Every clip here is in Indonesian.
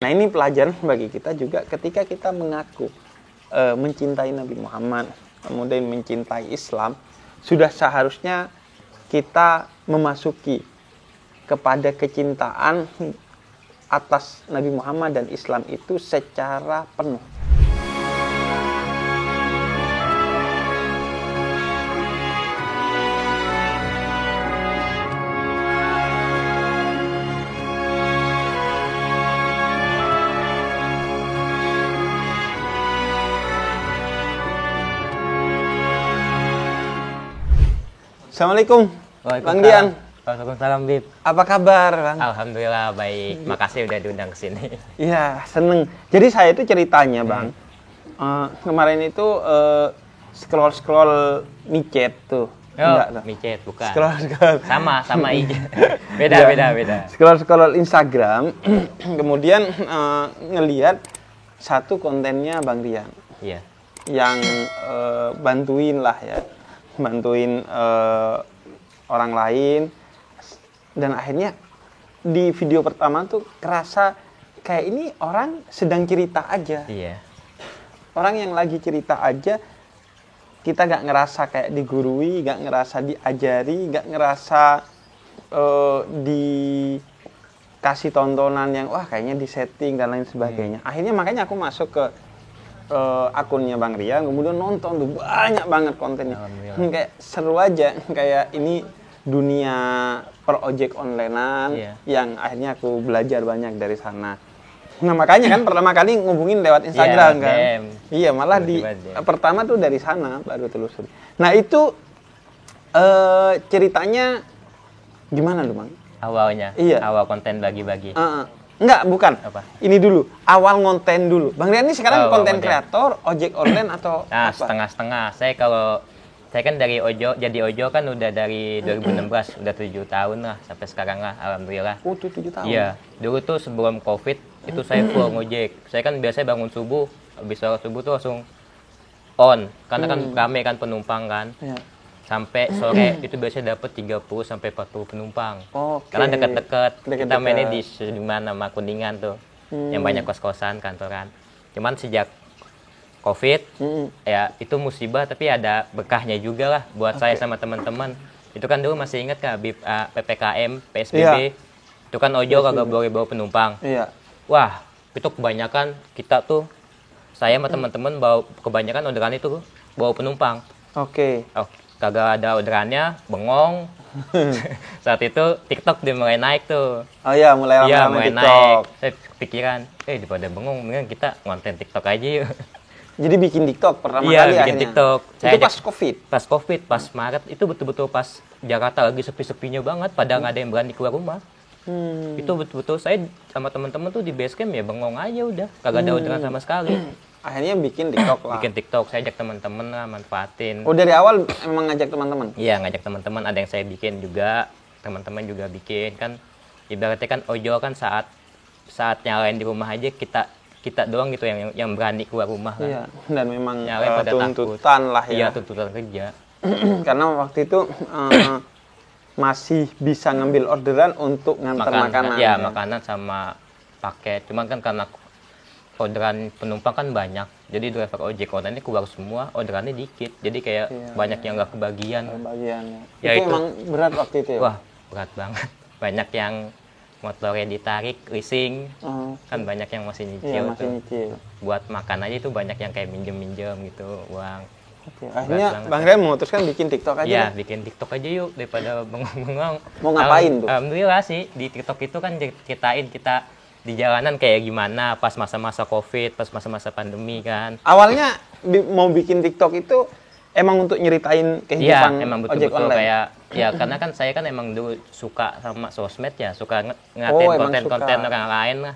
Nah, ini pelajaran bagi kita juga ketika kita mengaku mencintai Nabi Muhammad, kemudian mencintai Islam, sudah seharusnya kita memasuki kepada kecintaan atas Nabi Muhammad dan Islam itu secara penuh. Assalamualaikum, Bang Dian. Waalaikumsalam, Bib. Apa kabar, Bang? Alhamdulillah baik. Makasih udah diundang ke sini. Iya, seneng. Jadi saya itu ceritanya, Bang. Kemarin itu scroll micet tuh. Oh, micet bukan. Scroll. Sama IG. Beda. Scroll Instagram, kemudian ngelihat satu kontennya Bang Dian. Iya. Yang bantuin orang lain, dan akhirnya di video pertama tuh kerasa kayak ini orang sedang cerita aja. Iya. Orang yang lagi cerita aja, kita gak ngerasa kayak digurui, gak ngerasa diajari, gak ngerasa dikasih tontonan yang wah kayaknya disetting dan lain sebagainya. Akhirnya makanya aku masuk ke akunnya Bang Rian, kemudian nonton tuh banyak banget kontennya. Kayak seru aja, kayak ini dunia per ojek onlinean yang akhirnya aku belajar banyak dari sana. Nah makanya kan pertama kali ngubungin lewat Instagram kan. Iya, malah pertama tuh dari sana baru telusuri. Nah itu ceritanya gimana lu, Bang? Awalnya? Iya. Awal konten bagi-bagi? Enggak, bukan. Apa? Ini dulu, awal ngonten dulu. Bang Rian ini sekarang konten kreator, ojek online atau nah, apa? setengah-setengah. Saya kan dari jadi ojo kan udah dari 2016, udah 7 tahun lah sampai sekarang lah, alhamdulillah. Oh, tuh 7 tahun. Iya, dulu tuh sebelum Covid itu saya full ngojek. Saya kan biasanya bangun subuh, habis sholat subuh tuh langsung on, karena kan rame kan penumpang kan. Iya. Sampai sore itu biasanya dapat 30 sampai 40 penumpang. Okay. Karena dekat-dekat. Kita mainnya di mana sama Kuningan tuh. Yang banyak kos-kosan, kantoran. Cuman sejak Covid ya itu musibah, tapi ada berkahnya juga lah buat saya sama teman-teman. Itu kan dulu masih ingat Kak PPKM, PSBB. Itu kan ojo kagak boleh bawa penumpang. Iya. Wah, itu kebanyakan kita tuh saya sama teman-teman bawa kebanyakan orderan itu bawa penumpang. Oke. Kagak ada orderannya, bengong. Saat itu TikTok dia mulai naik tuh. Oh iya, mulai TikTok. Naik. Saya pikiran, daripada bengong, mendingan kita ngonten TikTok aja yuk. Jadi bikin TikTok pertama kali bikin akhirnya? TikTok. Itu pas Covid? Pas Covid, pas Maret. Itu betul-betul pas Jakarta lagi sepi-sepinya banget, padahal nggak ada yang berani keluar rumah. Itu betul-betul saya sama teman-teman tuh di base camp ya bengong aja udah. Kagak ada orderan sama sekali. Akhirnya bikin TikTok lah. Bikin TikTok, saya ajak teman-teman lah, manfaatin. Oh, dari awal emang ngajak teman-teman? Iya, ngajak teman-teman. Ada yang saya bikin juga, teman-teman juga bikin kan. Ibaratnya kan ojol kan saat nyalain di rumah aja kita doang gitu yang berani keluar rumah kan. Iya, dan memang tuntutan takut lah ya. Iya, tuntutan kerja. Karena waktu itu masih bisa ngambil orderan untuk ngantar makanan. Iya, makanan sama paket. Cuman kan karena orderan penumpang kan banyak, jadi driver ojek online ini keluar semua, orderannya dikit, jadi kayak banyak yang nggak kebagian. Ya, itu emang berat waktu itu ya? Wah, berat banget. Banyak yang motornya ditarik, leasing, kan banyak yang masih nyicil. Buat makan aja itu banyak yang kayak minjem gitu, uang. Akhirnya Bang Rian memutuskan bikin TikTok aja? Iya, bikin TikTok aja yuk, daripada bengong-bengong. Mau ngapain tuh? Alhamdulillah sih, di TikTok itu kan ceritain kita di jalanan kayak gimana pas masa-masa Covid, pas masa-masa pandemi kan. Awalnya mau bikin TikTok itu emang untuk nyeritain kehidupan emang ojek betul-betul online? Kayak, karena kan saya kan emang dulu suka sama sosmed ya, suka ngatain konten-konten orang lain lah.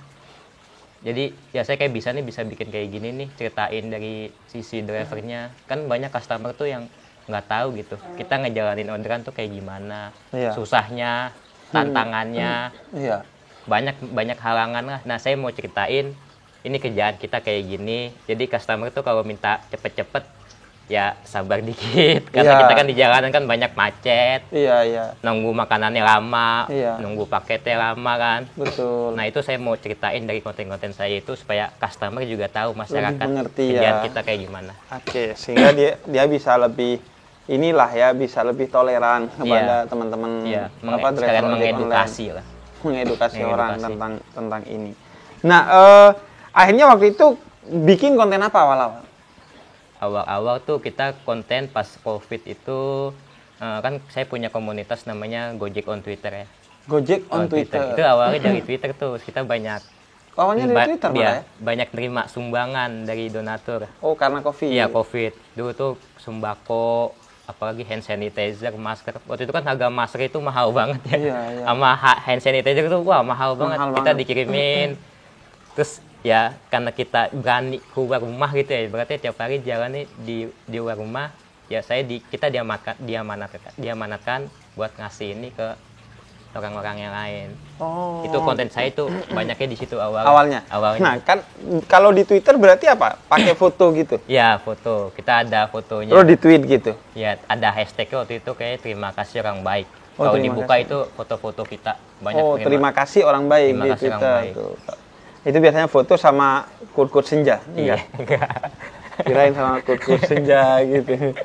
Jadi saya kayak bisa bikin kayak gini nih, ceritain dari sisi drivernya. Kan banyak customer tuh yang nggak tahu gitu, kita ngejalanin orderan tuh kayak gimana, susahnya, tantangannya. Banyak halangan lah. Nah, saya mau ceritain ini kerjaan kita kayak gini. Jadi customer tuh kalau minta cepet-cepet ya sabar dikit karena Iya. kita kan di jalanan kan banyak macet, Iya. nunggu makanannya lama, Iya. nunggu paketnya lama kan. Betul. Nah itu saya mau ceritain dari konten-konten saya itu supaya customer juga tahu masyarakat mengerti kerjaan ya. kita kayak gimana. Oke, sehingga dia bisa lebih inilah ya, bisa lebih toleran kepada teman-teman Iya, driver sekalian ojek mengedukasi online. lah. Mengedukasi orang Mengedukasi. tentang ini. Nah, akhirnya waktu itu bikin konten apa awal-awal? Awal-awal tuh kita konten pas COVID itu kan saya punya komunitas namanya Gojek on Twitter ya. Gojek on Twitter. Itu awalnya dari Twitter tuh kita banyak Awalnya dari Twitter malah ya? banyak terima sumbangan dari donatur. Oh, karena COVID. Iya, COVID. Dulu tuh sembako, apalagi hand sanitizer, masker. Waktu itu kan harga masker itu mahal banget ya. Iya. Sama hand sanitizer itu wah mahal banget. Mahal Kita banget. dikirimin. Terus ya karena kita berani keluar rumah gitu ya. Berarti tiap hari jalan nih di luar rumah, ya kita diamanatkan buat ngasih ini ke orang-orang yang lain. Oh. Itu konten saya itu banyaknya di situ Awalnya. Awalnya. Nah, kan kalau di Twitter berarti apa? Pakai foto gitu. Ya, foto. Kita ada fotonya. Terus di tweet gitu. Ya, ada hashtagnya waktu itu kayak terima kasih orang baik. Oh, Kalau terima dibuka kasih. itu foto-foto kita banyak. Oh, terima kasih orang baik Terima di kasih orang Twitter. baik. Tuh. Itu biasanya foto sama Kurt Senja. Iya. Kirain sama Kurt Senja gitu.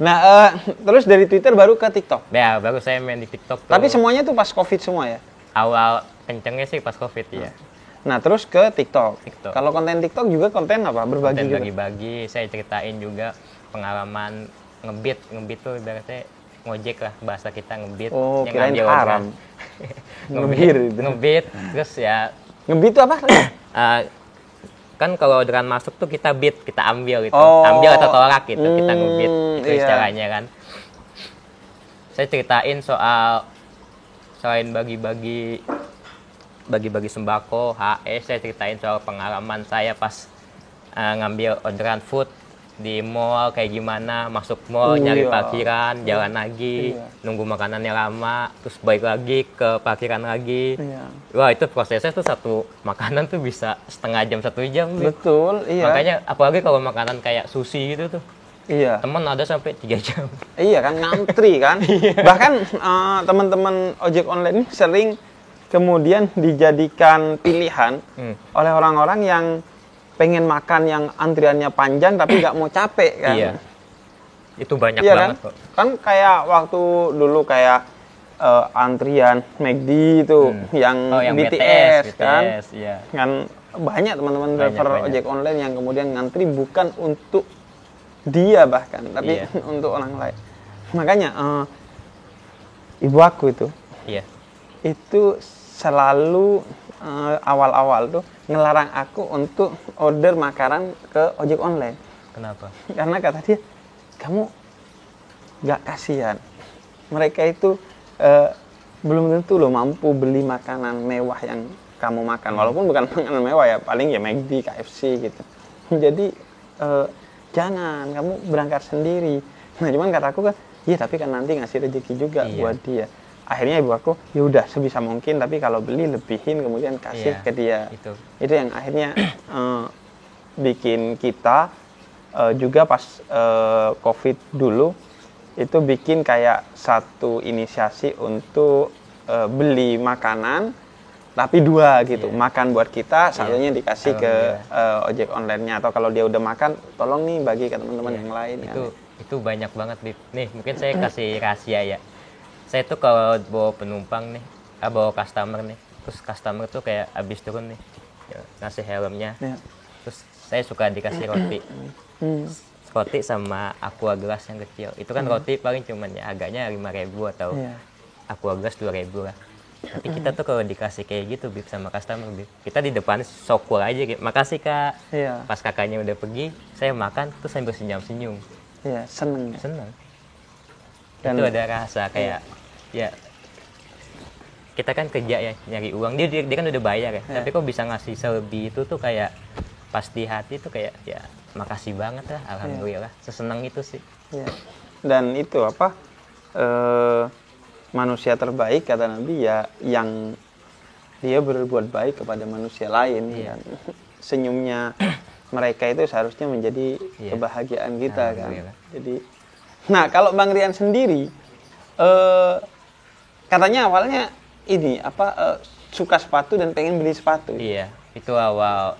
Nah, terus dari Twitter baru ke TikTok. Ya, baru saya main di TikTok tuh. Tapi semuanya tuh pas COVID semua ya. Awal kencengnya sih pas COVID ya. Nah, terus ke TikTok. TikTok. Kalau konten TikTok juga konten apa? Berbagi Konten juga. bagi-bagi, saya ceritain juga pengalaman ngebit tuh ibaratnya ngojek lah bahasa kita ngebit. Oh, yang kirain ngambil haram. orderan. Ngebir itu. Ngebit, terus ya Ngebit itu apa? kan kalau orderan masuk tuh kita bid, kita ambil gitu. Oh. Ambil atau tolak gitu, kita ngebit. Itu Iya. istilahnya kan. Saya ceritain selain bagi-bagi sembako, saya ceritain soal pengalaman saya pas ngambil orderan food di mall kayak gimana, masuk mall nyari Iya. parkiran, jalan lagi, Iya. nunggu makanannya lama, terus balik lagi ke parkiran lagi. Iya. Wah, itu prosesnya tuh satu makanan tuh bisa setengah jam, 1 jam. Bib. Betul, iya. Makanya apalagi kalau makanan kayak sushi gitu tuh, Iya. teman ada sampai 3 jam. Iya kan, ngantri kan. Bahkan teman-teman ojek online ini sering kemudian dijadikan pilihan oleh orang-orang yang pengen makan yang antriannya panjang tapi nggak mau capek kan. Iya. Itu banyak Iya banget kan? kok. Kan kayak waktu dulu kayak antrian McD itu yang, Oh, yang BTS kan. iya. Kan banyak teman-teman Banyak, driver banyak. ojek online yang kemudian ngantri bukan untuk dia bahkan, tapi Iya. untuk orang lain. Makanya ibu aku Iya. itu selalu awal-awal tuh ngelarang aku untuk order makanan ke ojek online. Kenapa? Karena kata dia, kamu nggak kasihan. Mereka itu belum tentu loh mampu beli makanan mewah yang kamu makan. Walaupun bukan makanan mewah ya, paling ya McD, KFC gitu. Jadi jangan, kamu berangkat sendiri. Nah cuman kataku kan, iya tapi kan nanti ngasih rezeki juga Iya. buat dia. Akhirnya ibu aku, ya udah sebisa mungkin, tapi kalau beli lebihin kemudian kasih Iya, ke dia. itu. yang akhirnya bikin kita juga pas COVID dulu itu bikin kayak satu inisiasi untuk beli makanan tapi 2 gitu. Iya. Makan buat kita, satunya dikasih ke ojek online-nya, atau kalau dia udah makan tolong nih bagi ke teman-teman yang lain. Itu banyak banget, Bib. Nih, mungkin saya kasih rahasia ya. Saya tuh kalau bawa penumpang nih, bawa customer nih, terus customer tuh kayak abis turun nih, ya, ngasih helmnya, Ya. terus saya suka dikasih roti, roti sama aqua gelas yang kecil. Itu kan roti paling cuman ya harganya 5.000 atau Iya. aqua gelas 2.000 lah. Tapi kita tuh kalau dikasih kayak gitu, Bib, sama customer, Bib, kita di depan sok cool aja gitu. Makasih Kak. Iya. Pas kakaknya udah pergi, saya makan terus sambil senyum-senyum. Iya, seneng. Senang. Dan- Itu ada rasa kayak ya kita kan kerja ya nyari uang, dia kan udah bayar ya, tapi kok bisa ngasih selebih itu tuh kayak pas di hati tuh kayak ya makasih banget lah, alhamdulillah, sesenang itu sih. Ya. Dan itu apa? Manusia terbaik kata Nabi ya yang dia berbuat baik kepada manusia lain. Iya. Dan senyumnya mereka itu seharusnya menjadi kebahagiaan kita kan. Jadi, nah kalau Bang Rian sendiri, katanya awalnya ini suka sepatu dan pengen beli sepatu. Iya, itu awal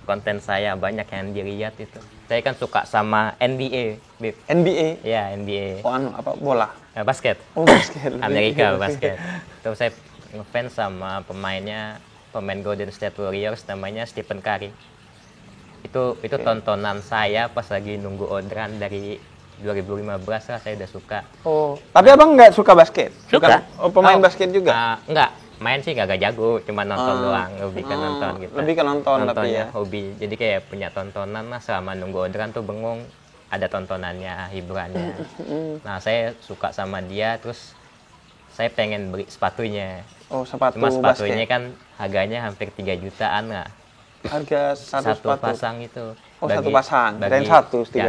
konten saya banyak yang dilihat itu. Saya kan suka sama NBA, Bib. NBA? Iya, NBA. Oh, bola? Basket. Oh, basket. Amerika basket. Terus saya ngefans sama pemain Golden State Warriors namanya Stephen Curry. Itu tontonan saya pas lagi nunggu orderan dari 2015 lah, saya udah suka. Oh, tapi abang nggak suka basket? Suka. Oh, pemain basket juga? Enggak, main sih gak jago, cuma nonton doang, lebih ke nonton gitu. Lebih ke nonton tapi ya. Hobi, jadi kayak punya tontonan lah selama nunggu orderan tuh bengong, ada tontonannya, hiburannya. Nah, saya suka sama dia, terus saya pengen beli sepatunya. Oh, sepatu cuma sepatunya basket. kan harganya hampir 3 jutaan lah. Harga satu sepatu? Pasang itu. Oh, satu pasang. Dan 3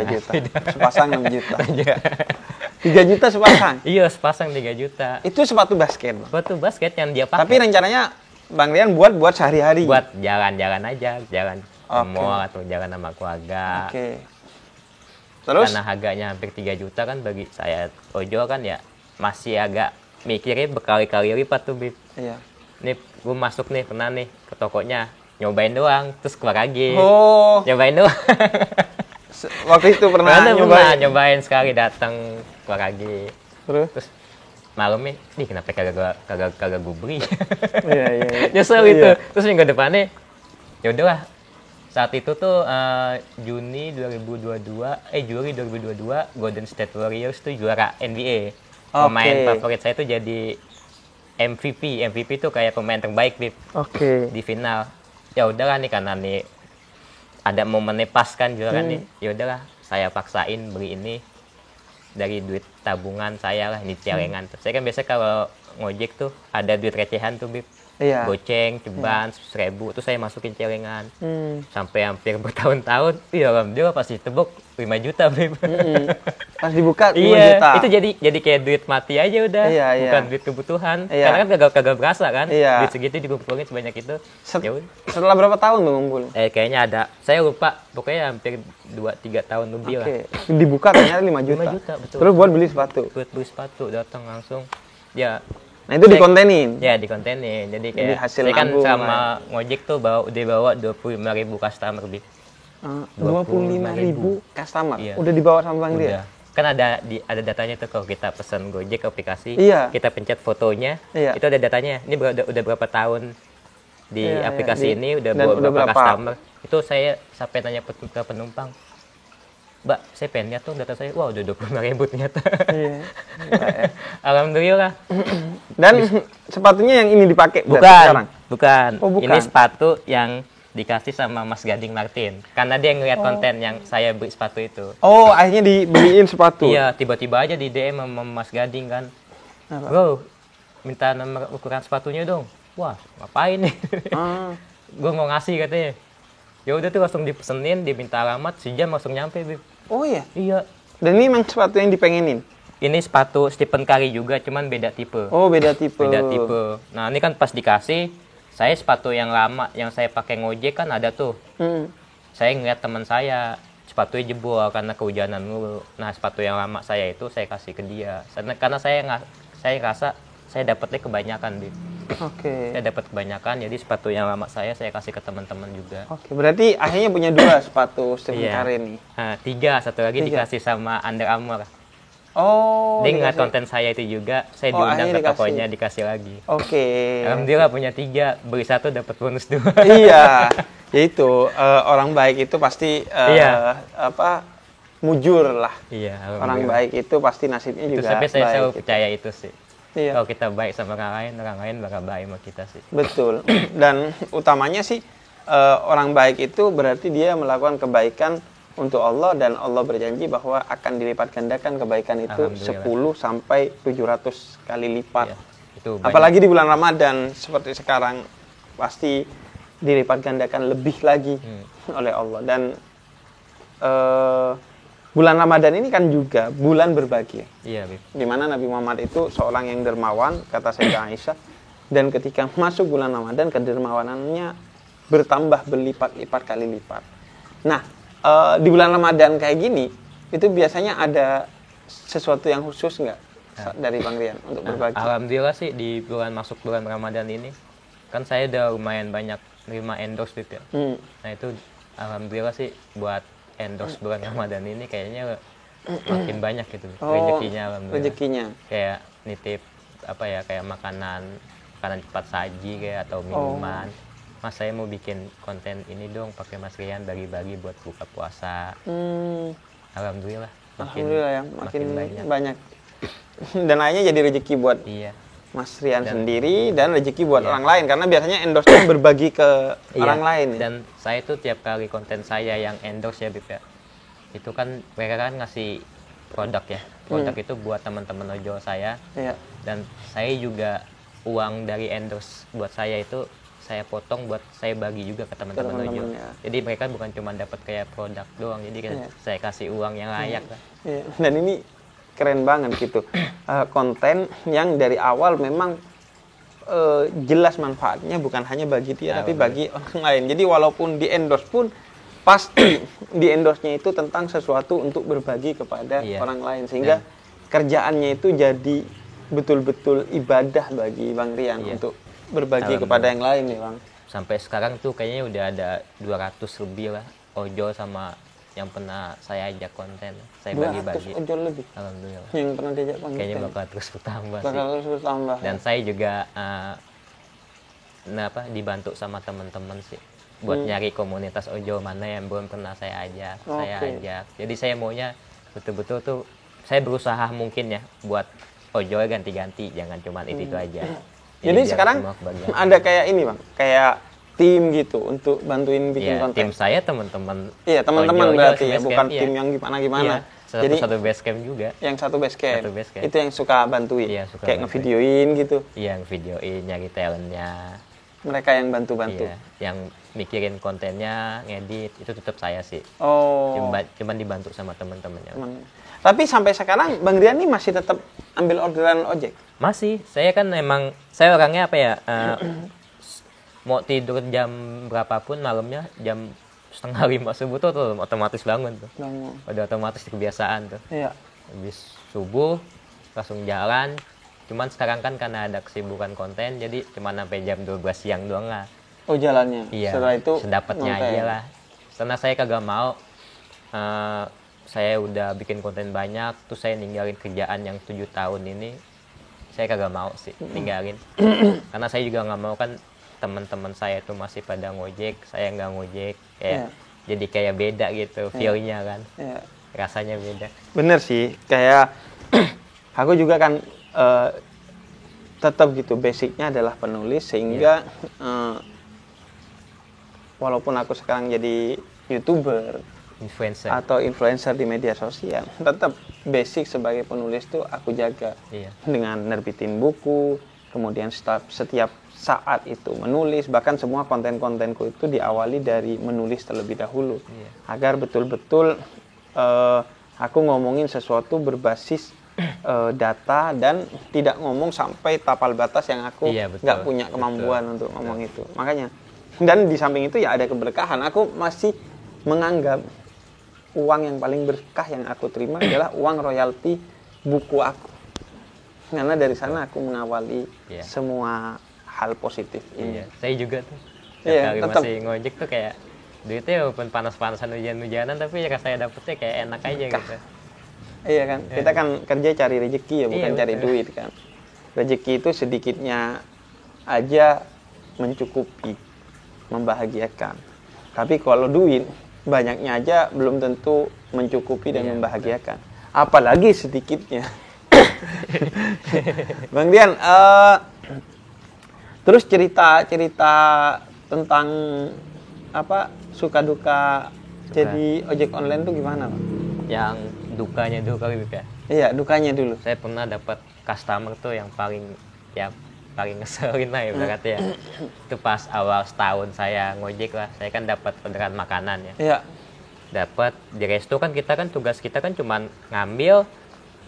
juta. Sepasang 6 juta. 3 juta sepasang? Iya, sepasang 3 juta. Itu sepatu basket? Sepatu basket yang dia pakai. Tapi rencananya Bang Rian buat sehari-hari? Buat jalan-jalan aja, jalan ke mall atau jalan sama keluarga. Oke. Terus? Karena harganya hampir 3 juta kan bagi saya ojol kan ya masih agak mikirnya berkali-kali lipat tuh, Bib. Iya. Nih, gue masuk nih, pernah nih ke tokonya, nyobain doang, terus keluar lagi. Oh. Nyobain doang. Waktu itu pernah nyobain sekali, datang keluar lagi. Terus malamnya, nih kenapa kagak gue beli? Iya. Nyesel gitu. Terus minggu depannya, ya udahlah. Saat itu tuh Juli 2022, Golden State Warriors tuh juara NBA. Pemain favorit saya tuh jadi MVP. MVP tuh kayak pemain terbaik di final. Ya udahlah nih, karena nih ada momennya pas kan juara nih. Ya udahlah, saya paksain beli ini dari duit tabungan saya lah, ini celengan. Saya kan biasa kalau ngojek tuh ada duit recehan tuh, Bib. Iya. Goceng, ceban, 1.000, terus saya masukin celengan. Sampai hampir bertahun-tahun, iya alhamdulillah pasti tebuk 5 juta, Bib. Pas dibuka 5 iya, juta. Itu jadi kayak duit mati aja udah, bukan duit kebutuhan. Karena kan kagak berasa kan, duit segitu dikumpulin sebanyak itu. Setelah berapa tahun tuh ngumpul? Kayaknya ada, saya lupa, pokoknya hampir 2-3 tahun lebih lah. Dibuka ternyata 5 juta. 5 juta, betul. Terus buat beli sepatu? Buat beli sepatu, datang langsung. Ya. Nah itu dikontenin? Ya dikontenin, jadi kayak saya kan sama ngojek tuh udah bawa 25.000 customer lebih. 25.000 customer? Iya. Udah dibawa sama Bang Rian? Kan ada datanya tuh, kalau kita pesan Gojek aplikasi, kita pencet fotonya, itu ada datanya. Ini udah berapa tahun di aplikasi ini, udah berapa customer. Itu saya sampai nanya ke penumpang, Mbak, saya pengen lihat tuh data saya. Wah, udah 25.000 ternyata. Iya. Alhamdulillah. Dan sepatunya yang ini dipakai sekarang? Bukan. Oh, bukan. Ini sepatu yang dikasih sama Mas Gading Martin. Karena dia ngeliat konten yang saya beli sepatu itu. Oh, akhirnya dibeliin sepatu? Iya, tiba-tiba aja di DM sama Mas Gading kan. Bro, minta nomor ukuran sepatunya dong. Wah, ngapain nih? Gue mau ngasih katanya. Ya udah tuh langsung dipesenin, diminta alamat, sejam langsung nyampe, Bib. Oh iya? Iya. Dan ini memang sepatu yang dipengenin? Ini sepatu Stephen Curry juga, cuman beda tipe. Oh, beda tipe. Beda tipe. Nah, ini kan pas dikasih, saya sepatu yang lama, yang saya pakai ngojek kan ada tuh. Saya ngeliat teman saya, sepatunya jebol karena kehujanan dulu. Nah, sepatu yang lama saya itu saya kasih ke dia. Karena saya rasa saya dapetnya kebanyakan, Bib. Saya dapat kebanyakan, jadi sepatu yang lama saya kasih ke teman-teman juga. Berarti akhirnya punya 2 sepatu Stephen Curry nih. Nah, 3, satu lagi dikasih sama Under Armour. Oh. Dia ngeliat konten saya itu juga, saya diundang ke tokonya, dikasih lagi. Alhamdulillah punya 3, beli 1 dapat bonus 2. Iya, yaitu orang baik itu pasti mujur lah. Iya. Orang baik itu pasti nasibnya itu juga baik. Saya selalu percaya itu sih. Iya. Kalau kita baik sama orang lain bakal baik sama kita sih. Betul. Dan utamanya sih orang baik itu berarti dia melakukan kebaikan untuk Allah, dan Allah berjanji bahwa akan dilipat gandakan kebaikan itu 10 sampai 700 kali lipat. Iya, itu apalagi di bulan Ramadan seperti sekarang pasti dilipat gandakan lebih lagi oleh Allah. Dan bulan Ramadan ini kan juga bulan berbagi. Iya, Bib. Di mana Nabi Muhammad itu seorang yang dermawan, kata Sayyidah Aisyah. Dan ketika masuk bulan Ramadan, kedermawanannya bertambah berlipat-lipat kali lipat. Nah, di bulan Ramadan kayak gini, itu biasanya ada sesuatu yang khusus nggak dari Bang Rian untuk berbagi? Alhamdulillah sih di masuk bulan Ramadan ini, kan saya udah lumayan banyak nerima endorse gitu ya. Nah itu alhamdulillah sih buat endorse bulan Ramadan ini kayaknya makin banyak gitu rezekinya, alhamdulillah. Rezekinya. Kayak nitip apa ya, kayak makanan cepat saji kayak atau minuman. Mas saya mau bikin konten ini dong pakai Mas Rian bagi-bagi buat buka puasa. Alhamdulillah makin banyak. Dan akhirnya jadi rezeki buat Mas Rian sendiri dan rezeki buat orang lain, karena biasanya endorse berbagi ke orang lain. Dan saya tuh tiap kali konten saya yang endorse ya Bib ya, itu kan mereka kan ngasih produk ya, produk itu buat teman-teman ojol saya. Dan saya juga uang dari endorse buat saya itu saya potong buat saya bagi juga ke teman-teman ojol. Jadi mereka bukan cuma dapat kayak produk doang, jadi saya kasih uang yang layak lah. Dan ini keren banget gitu. Konten yang dari awal memang jelas manfaatnya bukan hanya bagi dia tapi bagi orang lain. Jadi walaupun di endorse pun pasti di endorse-nya itu tentang sesuatu untuk berbagi kepada orang lain, sehingga kerjaannya itu jadi betul-betul ibadah bagi Bang Rian untuk berbagi kepada yang lain nih Bang. Sampai sekarang tuh kayaknya udah ada 200 lebih lah ojol sama yang pernah saya ajak konten. Saya bagi-bagi. 200 ojol lebih? Alhamdulillah. Yang pernah diajak konten? Kayaknya bakal terus bertambah sih. Bakal terus bertambah. Dan saya juga dibantu sama teman-teman sih. Buat nyari komunitas ojol mana yang belum pernah saya ajak. Saya ajak. Jadi saya maunya betul-betul tuh saya berusaha mungkin ya buat ojol ganti-ganti, jangan cuma itu aja. Jadi sekarang ada kayak ini Bang, kayak tim gitu untuk bantuin bikin konten. Tim saya teman-teman. Iya, teman-teman berarti ya, bukan tim yang gimana-gimana. Jadi satu base camp juga. Yang satu base camp. Itu yang suka bantuin. Iya, suka kayak ngevideoin gitu. Iya, ngevideoin, nyari talentnya. Mereka yang bantu-bantu. Iya, yang mikirin kontennya, ngedit, itu tetap saya sih. Cuman dibantu sama teman-temannya. Tapi sampai sekarang Bang Rian nih masih tetap ambil orderan ojek? Masih. Saya kan memang, saya orangnya apa ya, mau tidur jam berapapun malamnya, jam 4:30 subuh tuh otomatis bangun tuh. Udah otomatis kebiasaan tuh. Iya. Habis subuh, langsung jalan. Cuman sekarang kan karena ada kesibukan konten, jadi cuma sampai jam 12 siang doang lah. Oh jalannya? Iya. Setelah itu sedapatnya aja lah. Karena saya kagak mau, saya udah bikin konten banyak, terus saya ninggalin kerjaan yang 7 tahun ini, saya kagak mau sih ninggalin. Karena saya juga nggak mau kan teman-teman saya itu masih pada ngojek, saya nggak ngojek, kayak jadi kayak beda gitu, feel-nya kan, rasanya beda. Bener sih, kayak aku juga kan tetap gitu, basicnya adalah penulis, sehingga walaupun aku sekarang jadi YouTuber, atau influencer di media sosial, tetap basic sebagai penulis tuh aku jaga dengan nerbitin buku, kemudian setiap saat itu menulis, bahkan semua konten-kontenku itu diawali dari menulis terlebih dahulu, agar betul-betul aku ngomongin sesuatu berbasis data dan tidak ngomong sampai tapal batas yang aku nggak punya kemampuan untuk ngomong itu. Makanya, dan di samping itu ya ada keberkahan. Aku masih menganggap uang yang paling berkah yang aku terima adalah uang royalti buku aku, karena dari sana aku mengawali semua hal positif ini. Saya juga tuh kali masih ngojek tuh kayak duitnya walaupun panas-panasan hujan-hujanan, tapi ya saya dapetnya kayak enak aja gitu. Iya kan, kita kan kerja cari rezeki ya, bukan cari duit kan. Rezeki itu sedikitnya aja mencukupi, membahagiakan. Tapi kalau duit banyaknya aja belum tentu mencukupi dan membahagiakan, apalagi sedikitnya. Bang Dian, terus cerita tentang apa suka duka jadi ojek online tuh gimana, Bang? Yang dukanya dulu kali ya? Iya, dukanya dulu. Saya pernah dapat customer tuh yang paling ngeselin lah ya berarti ya. Itu pas awal setahun saya ngojek lah, saya kan dapat orderan makanan ya. Iya. Dapat di resto kan tugas kita kan cuman ngambil,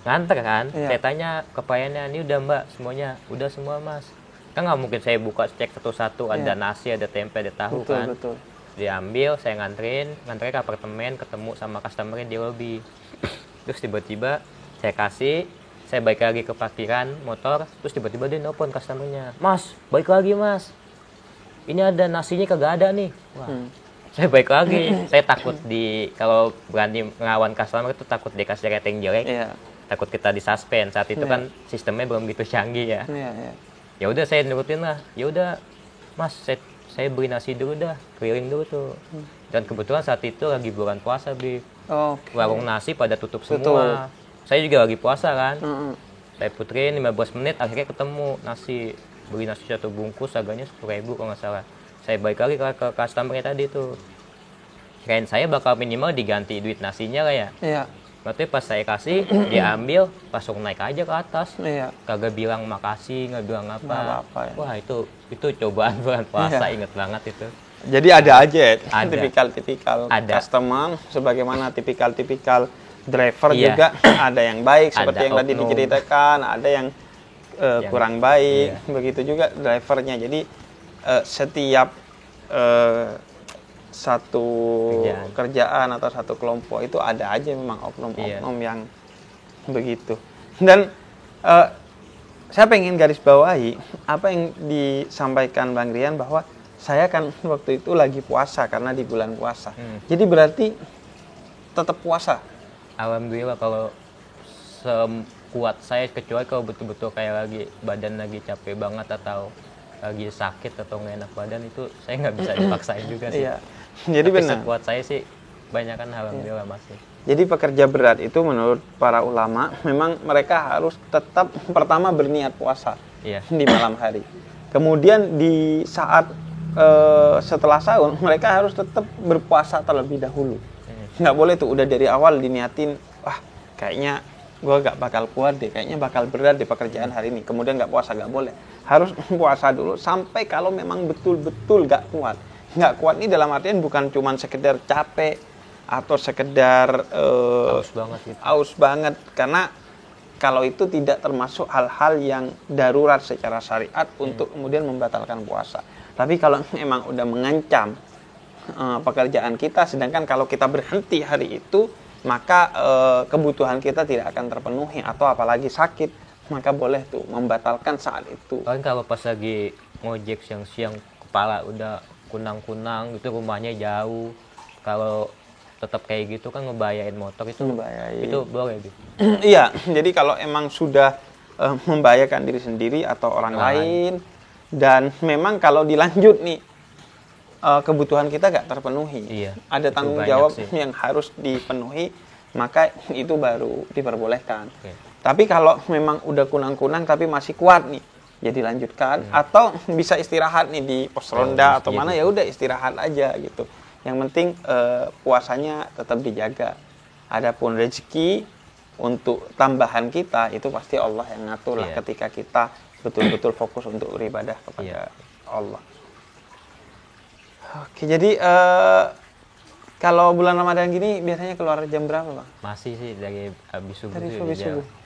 nganter kan. Saya tanya ke pelayannya, ini udah Mbak semuanya? Udah semua Mas. Kan nggak mungkin saya buka cek satu-satu, ada nasi, ada tempe, ada tahu. Betul, kan. Betul. diambil, saya nganterin ke apartemen, ketemu sama customer di lobby. Terus tiba-tiba saya kasih, saya balik lagi ke parkiran motor, terus tiba-tiba dia nelpon customernya, "Mas, balik lagi mas, ini ada nasinya kagak ada nih." Wah, saya balik lagi. Saya takut kalau berani ngelawan customer itu takut dikasih rating jelek, takut kita disuspend. Saat itu kan sistemnya belum gitu canggih ya. Ya udah saya nurutin lah. Ya udah mas, saya beli nasi dulu dah, keliling dulu tuh. Dan kebetulan saat itu lagi bulan puasa, Bib. Warung nasi pada tutup semua. Saya juga lagi puasa kan. Saya puterin 15 menit, akhirnya ketemu nasi. Beli nasi 1 bungkus, harganya 10.000 kalau nggak salah. Saya balik lagi ke customer-nya tadi tuh. Kirain saya bakal minimal diganti duit nasinya lah ya. Iya. Berarti pas saya kasih, dia ambil, langsung naik aja ke atas. Kagak bilang makasih, nggak bilang apa. Ya. Wah itu cobaan bulan puasa, inget banget itu. Jadi ada aja tipikal customer, sebagaimana tipikal driver juga ada yang baik seperti yang tadi diceritakan, ada yang kurang baik, begitu juga drivernya. Jadi setiap satu kerjaan atau satu kelompok itu ada aja memang oknum-oknum yang begitu. Dan saya pengen garis bawahi apa yang disampaikan Bang Rian, bahwa saya kan waktu itu lagi puasa karena di bulan puasa. Jadi berarti tetap puasa. Alhamdulillah kalau sekuat saya, kecuali kalau betul-betul kayak lagi badan lagi capek banget atau lagi sakit atau nggak enak badan, itu saya nggak bisa dipaksain juga sih. Jadi tapi benar. sekuat saya sih banyak kan alhamdulillah masih. Jadi pekerja berat itu menurut para ulama memang mereka harus tetap pertama berniat puasa di malam hari. Kemudian di saat setelah sahur mereka harus tetap berpuasa terlebih dahulu. Nggak boleh tuh udah dari awal diniatin, wah kayaknya gue gak bakal kuat deh, kayaknya bakal berat di pekerjaan hari ini, kemudian gak puasa. Gak boleh, harus puasa dulu sampai kalau memang betul-betul gak kuat. Gak kuat ini dalam artian bukan cuma sekedar capek atau sekedar aus banget, karena kalau itu tidak termasuk hal-hal yang darurat secara syariat untuk kemudian membatalkan puasa. Tapi kalau memang udah mengancam pekerjaan kita, sedangkan kalau kita berhenti hari itu, maka kebutuhan kita tidak akan terpenuhi, atau apalagi sakit, maka boleh tuh membatalkan saat itu. Kan kalau pas lagi ngojek siang-siang kepala udah kunang-kunang gitu, rumahnya jauh, kalau tetap kayak gitu kan ngebahayain motor itu boleh gitu. Iya, jadi kalau emang sudah membahayakan diri sendiri atau orang lain, dan memang kalau dilanjut nih kebutuhan kita gak terpenuhi, ada tanggung jawab yang harus dipenuhi, maka itu baru diperbolehkan. Tapi kalau memang udah kunang-kunang tapi masih kuat nih, ya dilanjutkan, atau bisa istirahat nih di pos ronda atau mana, ya udah istirahat aja gitu. Yang penting puasanya tetap dijaga. Adapun rezeki untuk tambahan kita itu pasti Allah yang ngatur lah, ketika kita betul-betul fokus untuk beribadah kepada Allah. Oke, jadi kalau bulan Ramadan gini biasanya keluar jam berapa, Bang? Masih sih dari habis subuh.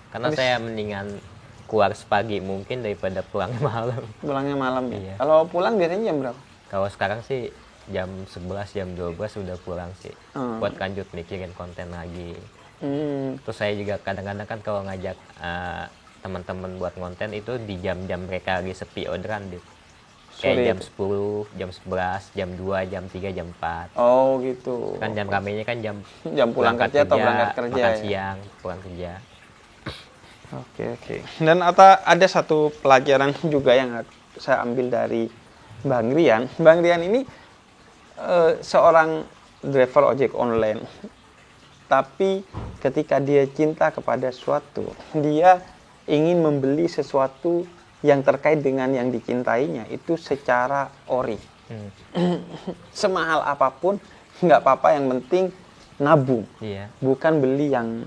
Karena saya mendingan keluar sepagi mungkin daripada pulangnya malam. Pulangnya malam ya? Kalau pulang biasanya jam berapa? Kalau sekarang sih jam 11, jam 12 sudah pulang sih. Buat lanjut mikirin konten lagi. Terus saya juga kadang-kadang kan kalau ngajak teman-teman buat konten itu di jam-jam mereka lagi sepi orderan gitu. Kayak jam 10, jam 11, jam 2, jam 3, jam 4. Oh gitu. Kan jam ramenya kan jam pulang kerja atau berangkat kerja, makan siang, pulang kerja. Oke. Dan ada satu pelajaran juga yang saya ambil dari Bang Rian. Bang Rian ini seorang driver ojek online. Tapi ketika dia cinta kepada sesuatu, dia ingin membeli sesuatu yang terkait dengan yang dicintainya itu secara ori. Semahal apapun nggak apa-apa, yang penting nabung. Bukan beli yang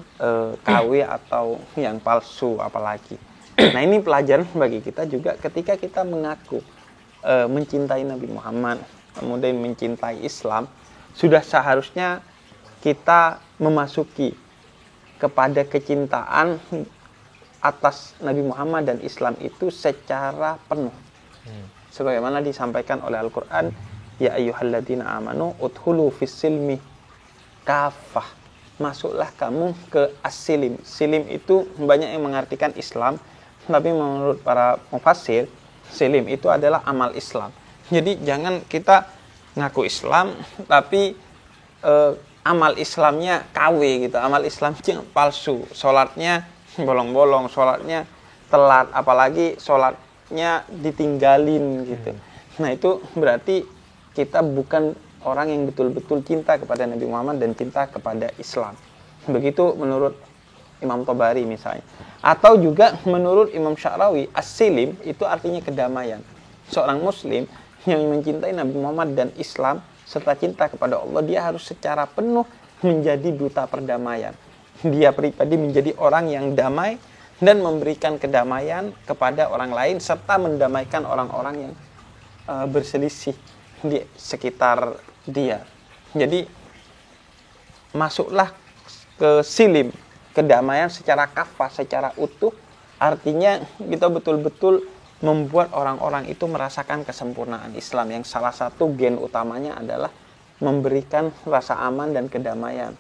KW atau yang palsu apalagi. Nah ini pelajaran bagi kita juga ketika kita mengaku mencintai Nabi Muhammad, kemudian mencintai Islam, sudah seharusnya kita memasuki kepada kecintaan atas Nabi Muhammad dan Islam itu secara penuh. Sebagaimana disampaikan oleh Al-Quran, ya ayyuhalladzina amanu udkhulu fis silmi kafah. Masuklah kamu ke as-silim. Silim itu banyak yang mengartikan Islam, tapi menurut para mufassir, silim itu adalah amal Islam. Jadi jangan kita ngaku Islam tapi amal Islamnya KW gitu, amal Islamnya palsu, sholatnya bolong-bolong, sholatnya telat, apalagi sholatnya ditinggalin gitu. Nah itu berarti kita bukan orang yang betul-betul cinta kepada Nabi Muhammad dan cinta kepada Islam. Begitu menurut Imam Tabari misalnya. Atau juga menurut Imam Sya'rawi, as-silim itu artinya kedamaian. Seorang muslim yang mencintai Nabi Muhammad dan Islam serta cinta kepada Allah, dia harus secara penuh menjadi duta perdamaian. Dia pribadi menjadi orang yang damai dan memberikan kedamaian kepada orang lain serta mendamaikan orang-orang yang berselisih di sekitar dia. Jadi masuklah ke silim, kedamaian secara kafah, secara utuh, artinya kita betul-betul membuat orang-orang itu merasakan kesempurnaan Islam, yang salah satu gen utamanya adalah memberikan rasa aman dan kedamaian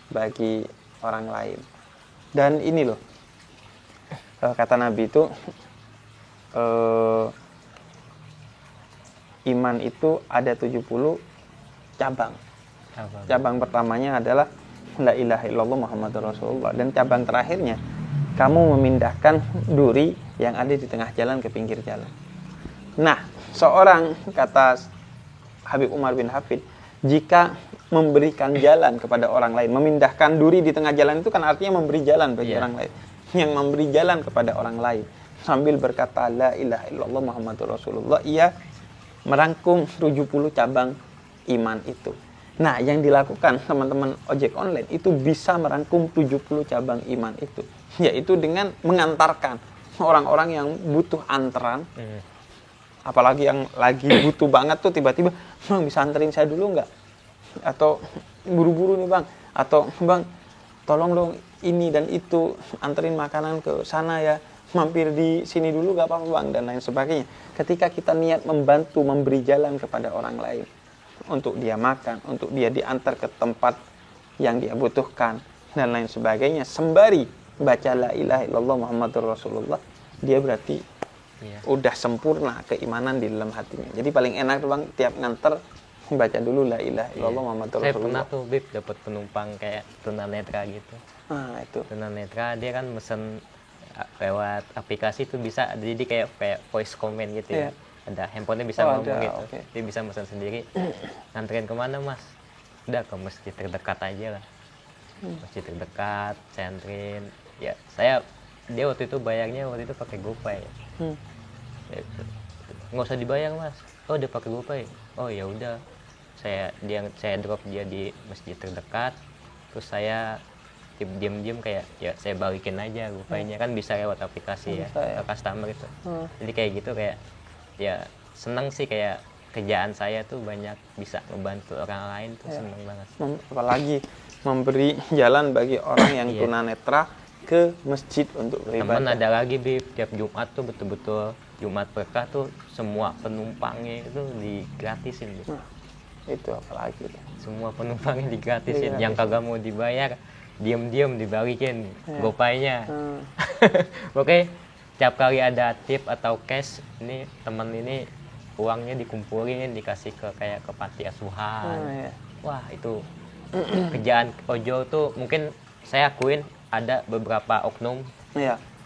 bagi orang lain. Dan ini loh, kata Nabi itu, iman itu ada 70 cabang. Cabang pertamanya adalah la ilaha illallah Muhammadur Rasulullah, dan cabang terakhirnya kamu memindahkan duri yang ada di tengah jalan ke pinggir jalan. Nah, seorang, kata Habib Umar bin Hafid, jika memberikan jalan kepada orang lain, memindahkan duri di tengah jalan itu kan artinya memberi jalan bagi orang lain. Yang memberi jalan kepada orang lain sambil berkata la ilaha illallah Muhammadur Rasulullah, ia merangkum 70 cabang iman itu. Nah, yang dilakukan teman-teman ojek online itu bisa merangkum 70 cabang iman itu, yaitu dengan mengantarkan orang-orang yang butuh anteran, apalagi yang lagi butuh banget tuh, tiba-tiba, bang bisa anterin saya dulu nggak? Atau buru-buru nih bang, atau bang tolong dong ini dan itu, anterin makanan ke sana ya, mampir di sini dulu gak apa-apa bang, dan lain sebagainya. Ketika kita niat membantu, memberi jalan kepada orang lain, untuk dia makan, untuk dia diantar ke tempat yang dia butuhkan, dan lain sebagainya, sembari baca la ilaha illallah Muhammadur Rasulullah, dia berarti udah sempurna keimanan di dalam hatinya. Jadi paling enak tuh bang, tiap nganter baca dulu la ilaha illallah Muhammadur Rasulullah. Saya pernah tuh Bib dapat penumpang kayak tunanetra gitu. Nah itu Tunanetra dia kan mesen lewat aplikasi tuh bisa, jadi kayak voice comment gitu ya. Ada handphonenya bisa ngomong ada, gitu. Okay. Dia bisa pesan sendiri. Nganterin kemana mas? Udah ke masjid terdekat aja lah. Masjid terdekat, saya anterin. Ya dia waktu itu bayarnya pakai GoPay. Ya, nggak usah dibayar mas. Oh dia pakai GoPay. Oh ya udah. Saya drop dia di masjid terdekat. Terus saya diam-diam kayak ya saya balikin aja GoPay-nya, kan bisa lewat aplikasi ya ke customer itu. Jadi kayak gitu, kayak ya seneng sih, kayak kerjaan saya tuh banyak bisa membantu orang lain tuh, seneng banget. Apalagi memberi jalan bagi orang yang tunanetra ke masjid untuk beribadah. Temen ada lagi Bib, tiap Jumat tuh betul-betul Jumat berkah tuh semua penumpangnya itu digratisin Bib. Itu apalagi semua penumpangnya digratisin. Yang kagak mau dibayar diam-diam dibalikin GoPay-nya. Oke. Tiap kali ada tip atau cash, ini temen ini uangnya dikumpulin, dikasih ke kayak ke panti asuhan. Wah itu kerjaan ojol tuh, mungkin saya akuin ada beberapa oknum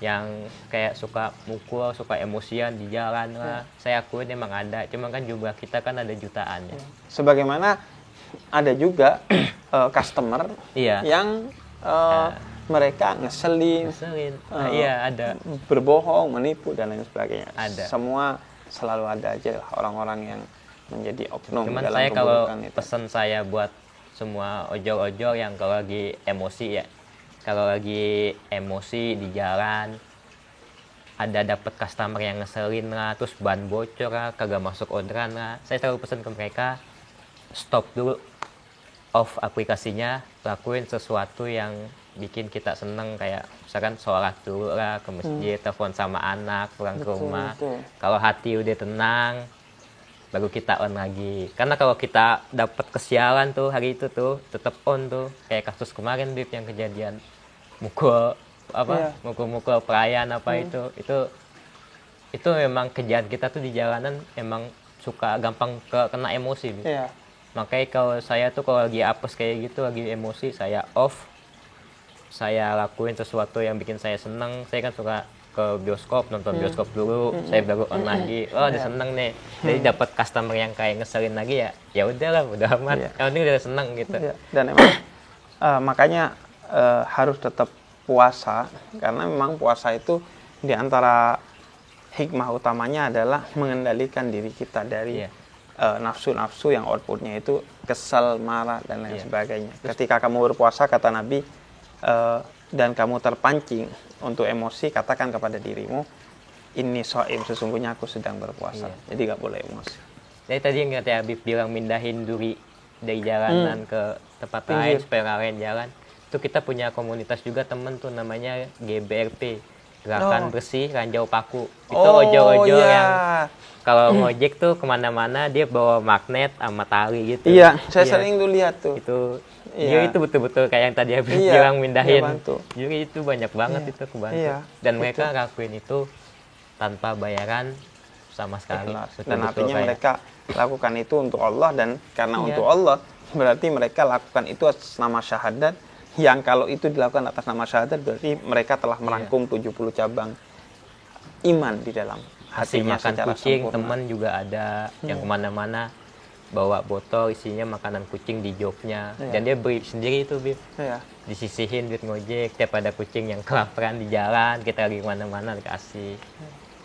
yang kayak suka mukul, suka emosian di jalan lah. Saya akuin emang ada, cuma kan jumlah kita kan ada jutaan ya. Sebagaimana ada juga customer yang mereka ngeselin. Ada berbohong, menipu dan lain sebagainya. Ada. Semua selalu ada aja lah orang-orang yang menjadi oknum. Cuman dalam saya kalau itu. Pesan saya buat semua ojol-ojol yang kalau lagi emosi ya, kalau lagi emosi di jalan, ada dapat customer yang ngeselin lah, terus ban bocor lah, kagak masuk orderan lah, saya selalu pesan ke mereka, stop dulu, off aplikasinya, lakuin sesuatu yang bikin kita seneng, kayak misalkan sholat dulu lah, ke masjid, telepon sama anak, pulang ke rumah. Kalau hati udah tenang, baru kita on lagi. Karena kalau kita dapat kesialan tuh hari itu tuh tetap on tuh, kayak kasus kemarin Bib yang kejadian mukul mukul perayaan apa itu memang kerjaan kita tuh di jalanan emang suka gampang kena emosi Bib. Makanya kalau saya tuh kalau lagi apes kayak gitu, lagi emosi, saya off, saya lakuin sesuatu yang bikin saya senang. Saya kan suka ke bioskop, nonton bioskop dulu, saya baru on lagi, udah seneng nih. Jadi dapat customer yang kayak ngeselin lagi ya udahlah, udah amat. Yang penting udah seneng gitu. Dan emang makanya harus tetap puasa, karena memang puasa itu diantara hikmah utamanya adalah mengendalikan diri kita dari nafsu-nafsu yang outputnya itu kesal, marah, dan lain sebagainya. Ketika kamu berpuasa, kata Nabi, dan kamu terpancing untuk emosi, katakan kepada dirimu, ini shaim, sesungguhnya aku sedang berpuasa. Jadi gak boleh emosi. Jadi tadi yang kata Habib bilang mindahin duri dari jalanan ke tempat lain supaya lain jalan. Itu kita punya komunitas juga temen tuh namanya GBRP, Gerakan Bersih Ranjau Paku. Itu ojo-ojo yang kalau ngojek tuh kemana-mana dia bawa magnet sama tali gitu. Iya, saya sering tuh lihat tuh. Dia itu betul-betul kayak yang tadi Habib bilang mindahin. Jadi itu banyak banget itu kebantu. Dan mereka lakuin itu tanpa bayaran sama sekali. Dan artinya mereka lakukan itu untuk Allah, dan karena untuk Allah berarti mereka lakukan itu atas nama syahadat, yang kalau itu dilakukan atas nama syahadat berarti mereka telah merangkum 70 cabang iman di dalam hatinya secara kucing, sempurna. Teman juga ada yang kemana-mana bawa botol isinya makanan kucing di joknya, dan dia beli sendiri itu Bib. Disisihin duit ngojek, tiap ada kucing yang kelaparan di jalan, kita lagi kemana-mana dikasih.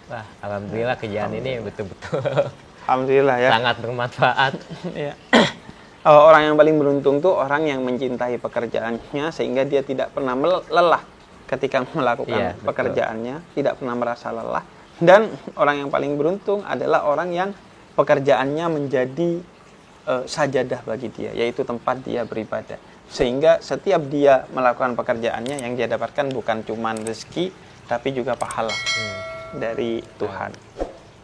Wah, alhamdulillah kerjaan ini betul-betul alhamdulillah ya, sangat bermanfaat. Orang yang paling beruntung tuh orang yang mencintai pekerjaannya sehingga dia tidak pernah lelah ketika melakukan pekerjaannya, tidak pernah merasa lelah. Dan orang yang paling beruntung adalah orang yang pekerjaannya menjadi sajadah bagi dia, yaitu tempat dia beribadah. Sehingga setiap dia melakukan pekerjaannya, yang dia dapatkan bukan cuma rezeki, tapi juga pahala dari Tuhan.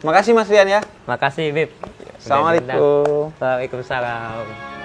Makasih Mas Rian ya. Makasih Bib. Assalamualaikum. Waalaikumsalam.